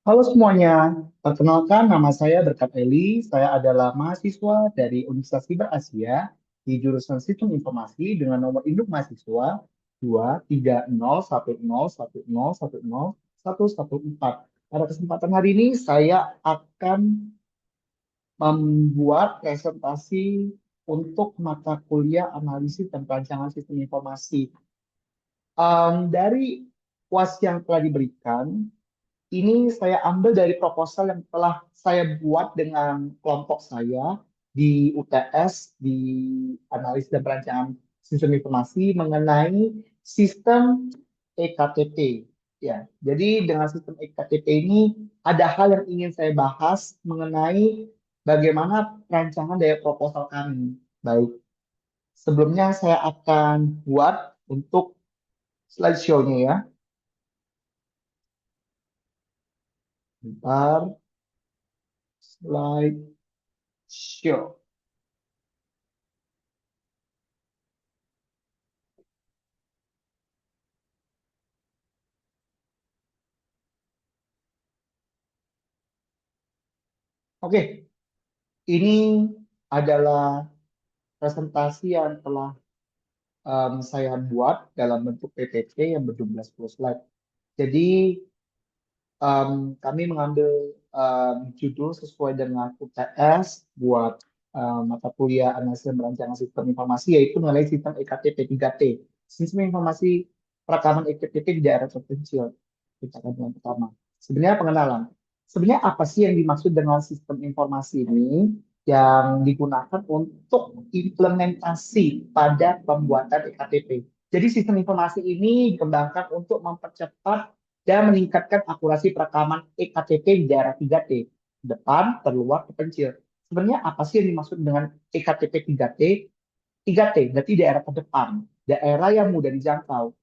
Halo semuanya, perkenalkan nama saya Berkat Eli. Saya adalah mahasiswa dari Universitas Siber Asia di jurusan Sistem Informasi dengan nomor induk mahasiswa 2301010101114. Pada kesempatan hari ini saya akan membuat presentasi untuk mata kuliah analisis dan perancangan sistem informasi. Dari UAS yang telah diberikan, ini saya ambil dari proposal yang telah saya buat dengan kelompok saya di UTS, di Analisis dan Perancangan Sistem Informasi mengenai sistem EKTP. Ya, jadi dengan sistem EKTP ini ada hal yang ingin saya bahas mengenai bagaimana perancangan dari proposal kami. Baik, sebelumnya saya akan buat untuk slideshow-nya ya. Bentar, slide show. Oke, ini adalah presentasi yang telah saya buat dalam bentuk PPT yang berjumlah 10 slide. Jadi kami mengambil judul sesuai dengan UTS buat mata kuliah analisis dan perancangan sistem informasi yaitu mengenai sistem EKTP 3T. Sistem informasi perekaman EKTP di daerah terpencil. Kita akan yang pertama. Sebenarnya pengenalan. Sebenarnya apa sih yang dimaksud dengan sistem informasi ini yang digunakan untuk implementasi pada pembuatan EKTP. Jadi sistem informasi ini dikembangkan untuk mempercepat dan meningkatkan akurasi perekaman EKTP di daerah 3T, depan, terluar, terpencil. Sebenarnya apa sih yang dimaksud dengan EKTP 3T? 3T berarti daerah terdepan, daerah yang mudah dijangkau.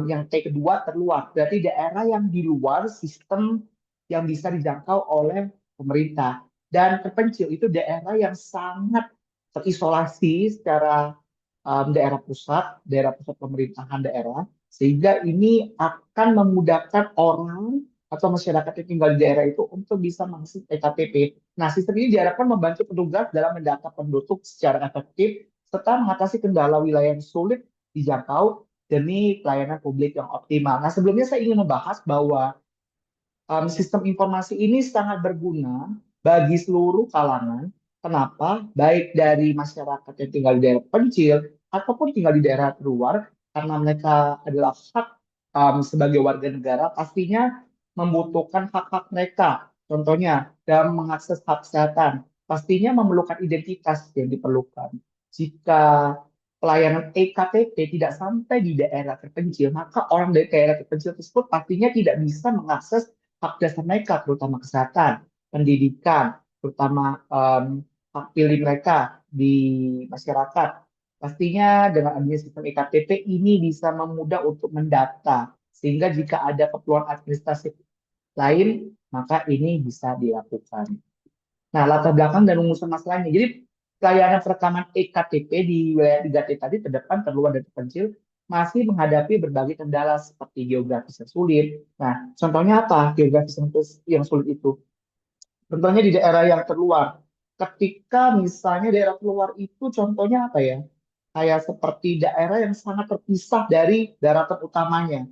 Yang T kedua terluar, berarti daerah yang di luar sistem yang bisa dijangkau oleh pemerintah. Dan terpencil itu daerah yang sangat terisolasi secara daerah pusat pemerintahan daerah, sehingga ini akan memudahkan orang atau masyarakat yang tinggal di daerah itu untuk bisa mengakses EKTP. Nah, sistem ini diharapkan membantu petugas dalam mendata penduduk secara efektif serta mengatasi kendala wilayah yang sulit dijangkau demi pelayanan publik yang optimal. Nah, sebelumnya saya ingin membahas bahwa sistem informasi ini sangat berguna bagi seluruh kalangan. Kenapa? Baik dari masyarakat yang tinggal di daerah pencil ataupun tinggal di daerah terluar, karena mereka adalah hak sebagai warga negara, pastinya membutuhkan hak-hak mereka. Contohnya, dalam mengakses hak kesehatan, pastinya memerlukan identitas yang diperlukan. Jika pelayanan EKTP tidak sampai di daerah terpencil, maka orang dari daerah terpencil tersebut pastinya tidak bisa mengakses hak dasar mereka, terutama kesehatan, pendidikan, terutama hak pilih mereka di masyarakat. Pastinya dengan adanya sistem EKTP ini bisa memudah untuk mendata, sehingga jika ada keperluan administrasi lain, maka ini bisa dilakukan. Nah, latar belakang dan rumusan masalahnya. Jadi, pelayanan perekaman EKTP di wilayah 3T tadi terdepan, terluar, dan terpencil masih menghadapi berbagai kendala seperti geografis yang sulit. Nah, contohnya apa geografis yang sulit itu? Contohnya di daerah yang terluar. Ketika misalnya daerah terluar itu contohnya apa ya? Kayak seperti daerah yang sangat terpisah dari daratan utamanya.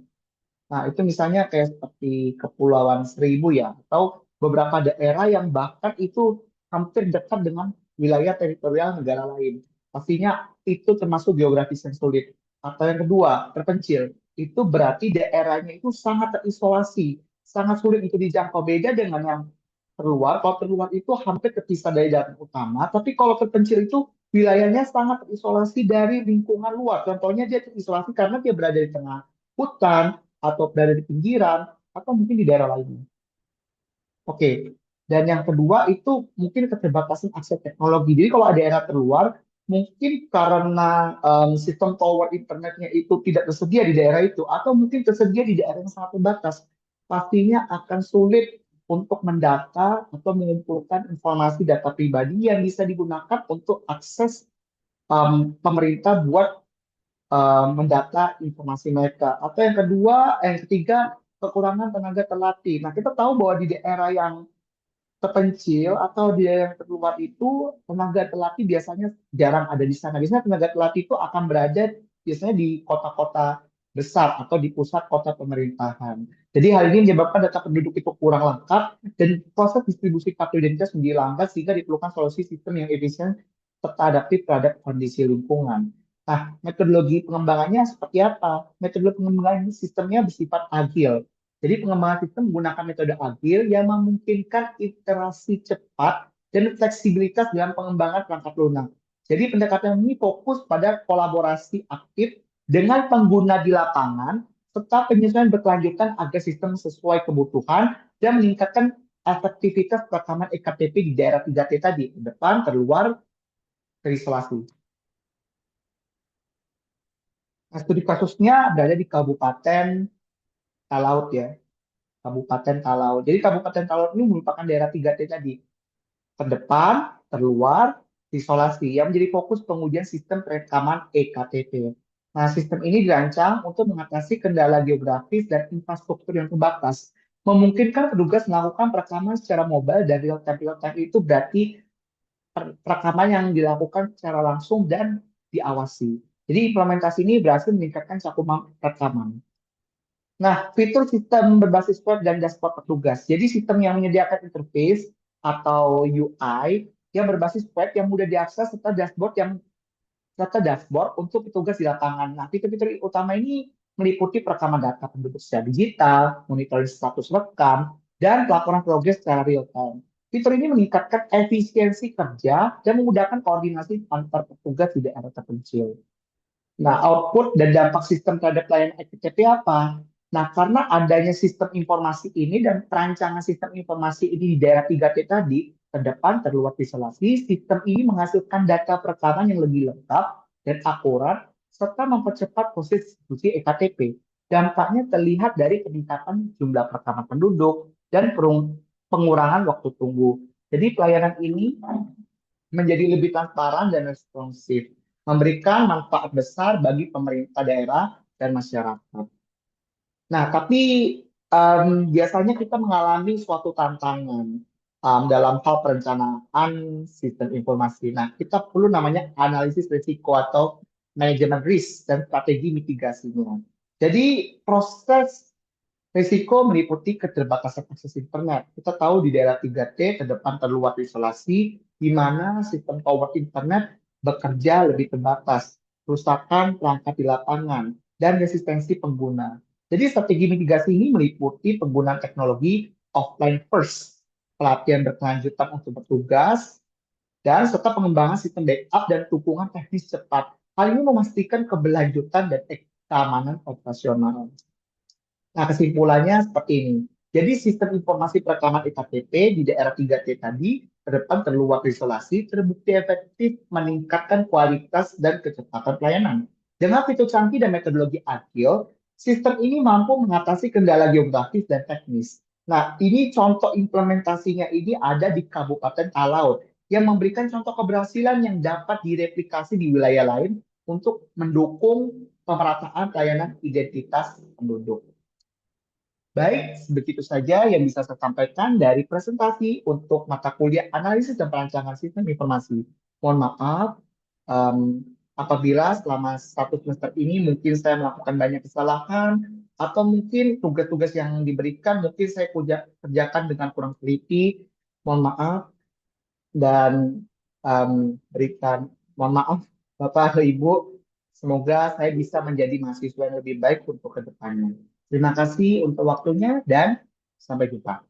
Nah, itu misalnya kayak seperti Kepulauan Seribu ya, atau beberapa daerah yang bahkan itu hampir dekat dengan wilayah teritorial negara lain. Pastinya itu termasuk geografis yang sulit. Atau yang kedua, terpencil. Itu berarti daerahnya itu sangat terisolasi, sangat sulit untuk dijangkau. Beda dengan yang terluar. Kalau terluar itu hampir terpisah dari daerah utama, tapi kalau terpencil itu wilayahnya sangat terisolasi dari lingkungan luar. Contohnya dia terisolasi karena dia berada di tengah hutan, atau berada di pinggiran, atau mungkin di daerah lainnya. Oke, dan yang kedua itu mungkin keterbatasan akses teknologi. Jadi kalau ada daerah terluar, mungkin karena sistem tower internetnya itu tidak tersedia di daerah itu, atau mungkin tersedia di daerah yang sangat terbatas, pastinya akan sulit untuk mendata atau mengumpulkan informasi data pribadi yang bisa digunakan untuk akses pemerintah buat mendata informasi mereka. Atau yang kedua, yang ketiga, kekurangan tenaga terlatih. Nah, kita tahu bahwa di daerah yang terpencil atau di daerah yang terluar itu tenaga terlatih biasanya jarang ada di sana. Biasanya tenaga terlatih itu akan berada biasanya di kota-kota besar atau di pusat kota pemerintahan. Jadi hal ini menyebabkan data penduduk itu kurang lengkap dan proses distribusi kartu identitas menjadi lambat sehingga diperlukan solusi sistem yang efisien serta adaptif terhadap kondisi lingkungan. Nah, metodologi pengembangannya seperti apa? Metodologi pengembangan sistemnya bersifat agil. Jadi pengembangan sistem menggunakan metode agil yang memungkinkan iterasi cepat dan fleksibilitas dalam pengembangan perangkat lunak. Jadi pendekatan ini fokus pada kolaborasi aktif dengan pengguna di lapangan serta penyesuaian berkelanjutan agar sistem sesuai kebutuhan dan meningkatkan efektivitas perekaman EKTP di daerah 3T tadi, depan, terluar, terisolasi. Nah, studi kasusnya berada di Kabupaten Talaut ya. Kabupaten Talaut. Jadi Kabupaten Talaut ini merupakan daerah 3T tadi. Terdepan, terluar, isolasi yang menjadi fokus pengujian sistem perekaman EKTP. Nah, sistem ini dirancang untuk mengatasi kendala geografis dan infrastruktur yang terbatas, memungkinkan petugas melakukan perekaman secara mobile dan real time. Real time itu berarti perekaman yang dilakukan secara langsung dan diawasi. Jadi implementasi ini berhasil meningkatkan cakupan perekaman. Nah, fitur sistem berbasis web dan dashboard petugas. Jadi sistem yang menyediakan interface atau UI yang berbasis web yang mudah diakses serta dashboard untuk petugas di lapangan. Nah, fitur-fitur utama ini meliputi perekaman data penduduk secara digital, monitoring status rekam, dan pelaporan progres secara real time. Fitur ini meningkatkan efisiensi kerja dan memudahkan koordinasi antar petugas di daerah terpencil. Nah, output dan dampak sistem terhadap layanan EKTP apa? Nah, karena adanya sistem informasi ini dan perancangan sistem informasi ini di daerah 3T tadi, terdepan, terluar, isolasi, sistem ini menghasilkan data perekaman yang lebih lengkap dan akurat, serta mempercepat proses distribusi EKTP. Dampaknya terlihat dari peningkatan jumlah perekaman penduduk dan pengurangan waktu tunggu. Jadi pelayanan ini menjadi lebih transparan dan responsif, memberikan manfaat besar bagi pemerintah daerah dan masyarakat. Nah, tapi biasanya kita mengalami suatu tantangan dalam hal perencanaan sistem informasi. Nah, kita perlu namanya analisis risiko atau manajemen risk dan strategi mitigasinya. Jadi, proses risiko meliputi keterbatasan akses internet. Kita tahu di daerah 3T terdepan terluar isolasi, di mana sistem tower internet bekerja lebih terbatas, kerusakan perangkat di lapangan, dan resistensi pengguna. Jadi strategi mitigasi ini meliputi penggunaan teknologi offline first, pelatihan berkelanjutan untuk petugas, dan serta pengembangan sistem backup dan dukungan teknis cepat. Hal ini memastikan keberlanjutan dan keamanan operasional. Nah, kesimpulannya seperti ini. Jadi sistem informasi perekaman EKTP di daerah 3T tadi terdepan terluar isolasi terbukti efektif meningkatkan kualitas dan kecepatan pelayanan. Dengan fitur canggih dan metodologi agil, sistem ini mampu mengatasi kendala geografis dan teknis. Nah, ini contoh implementasinya ini ada di Kabupaten Talaut yang memberikan contoh keberhasilan yang dapat direplikasi di wilayah lain untuk mendukung pemerataan pelayanan identitas penduduk. Baik, begitu saja yang bisa saya sampaikan dari presentasi untuk mata kuliah analisis dan perancangan sistem informasi. Mohon maaf, apabila selama 1 semester ini mungkin saya melakukan banyak kesalahan, atau mungkin tugas-tugas yang diberikan mungkin saya kerjakan dengan kurang teliti. Mohon maaf, dan berikan mohon maaf Bapak atau Ibu. Semoga saya bisa menjadi mahasiswa yang lebih baik untuk ke depannya. Terima kasih untuk waktunya dan sampai jumpa.